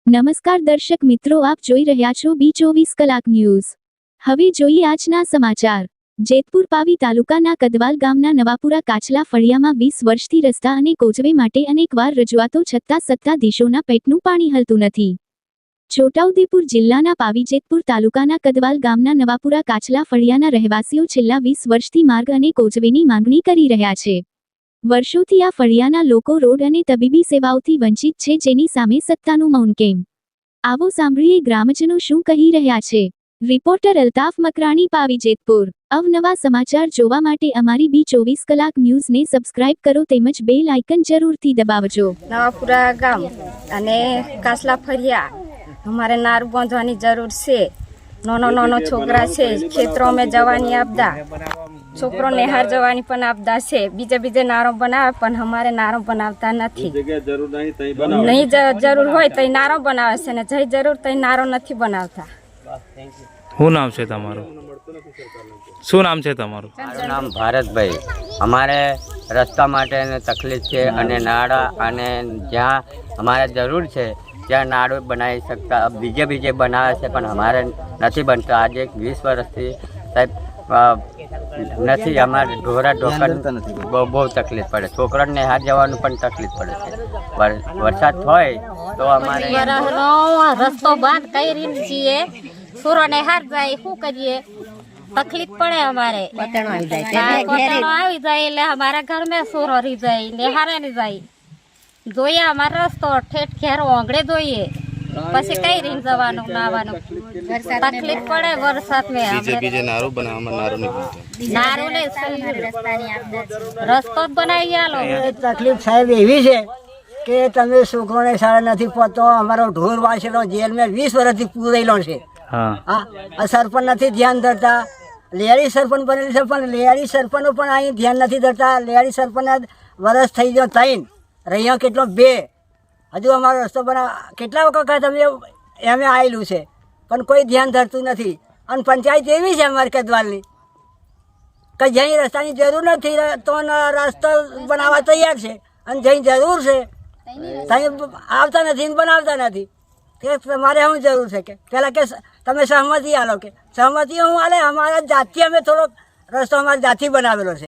નમસ્કાર દર્શક મિત્રો, આપ જોઈ રહ્યા છો B24 કલાક ન્યૂઝ। હવે જોઈએ આજના સમાચાર। જેતપુર પાવી તાલુકાના કદવાલ ગામના નવાપુરા કાચલા ફળિયામાં 20 વર્ષથી રસ્તા અને કોઝવે માટે અનેકવાર રજૂઆતો છતાં સત્તાધીશોના પેટનું પાણી હલતું નથી। છોટાઉદેપુર જિલ્લાના પાવી જેતપુર તાલુકાના કદવાલ ગામના નવાપુરા કાચલા ફળિયાના રહેવાસીઓ છેલ્લા 20 વર્ષથી માર્ગ અને કોઝવેની માંગણી કરી રહ્યા છે। વર્ષોથી આ ફળિયાના લોકો રોડ અને તબીબી સેવાઓથી વંચિત છે, જેની સામે સત્તાનું મૌન કેમ? આવો સાંભળીએ ગ્રામજનો શું કહી રહ્યા છે। રિપોર્ટર અલ્તાફ મકરાણી, પાવી જેતપુર। અવનવા સમાચાર જોવા માટે અમારી B24 કલાક ન્યૂઝને સબસ્ક્રાઇબ કરો તેમજ બેલ આઇકન જરૂરથી દબાવજો। નવાપુરા ગામ અને કાચલા ફળિયા અમારે નારું બાંધવાની જરૂર છે। નાનો છોકરા છે, ખેતરોમાં જવાની આપદા, છોકરો નિહાર જવાની પણ આપદા છે। બીજે નારો બનાવે પણ અમારે નારો બનાવતા નથી। નહીં જરૂર હોય તો નારો બનાવે છે ને જઈ જરૂર તો નારો નથી બનાવતા। શું નામ છે તમારું? શું નામ છે તમારું? મારું નામ ભારતભાઈ। અમારે રસ્તા માટે તકલીફ છે અને નાળા અને જ્યાં અમારે જરૂર છે ત્યાં નાળું બનાવી શકતા, બીજે બનાવે છે પણ અમારે નથી બનતા। આજે 20 વર્ષથી સાહેબ નથી। અમારે ઢોરા ઢોકર બહુ તકલીફ પડે, છોકરાને નિહાર જવાનું પણ તકલીફ પડે છે। વરસાદ હોય તો અમારે રસ્તો બંધ કરી છીએ, સુરો નિહાર જાય, શું કરીએ? તકલીફ પડે અમારે। આવી જાય એટલે અમારા ઘરમાં સુરો રહી જાય, નિહારે નહીં જાય। જોઈએ અમારો રસ્તો ઠેઠ ખેર ઓંગળે જોઈએ, પછી કઈ રીત જવાનું નાવાનું તકલીફ પડે। વરસાદ રસ્તો જ બનાવી આલો। તકલીફ સાહેબ એવી છે કે તમે છોકરોને શાળા નથી પહોંચતો। અમારો ઢોર વાંચેલો જેલમાં 20 વર્ષથી પૂરેલો છે। આ સરપંચ નથી ધ્યાન ધરતા। લેડી સરપંચ બનેલી છે પણ લેડી સરપંચો પણ અહીં ધ્યાન નથી ધરતા। લેડી સરપંચના વર્ષ થઈ ગયો 3, રહ્યા કેટલો 2। હજુ અમારો રસ્તો બનાવ કેટલા વખત અમે એમ આવેલું છે પણ કોઈ ધ્યાન ધરતું નથી। અને પંચાયત એવી છે અમારી કદવાલની કે જ્યાં રસ્તાની જરૂર નથી તો રસ્તો બનાવવા તૈયાર છે, અને જ્યાં જરૂર છે ત્યાં આવતા નથી, બનાવતા નથી। કે તમારે શું જરૂર છે? કે પહેલાં કે તમે સહમતિ આલો, કે સહમતિ હું આલે અમારા જાતથી અમે થોડોક રસ્તો અમારી જાતથી બનાવેલો છે।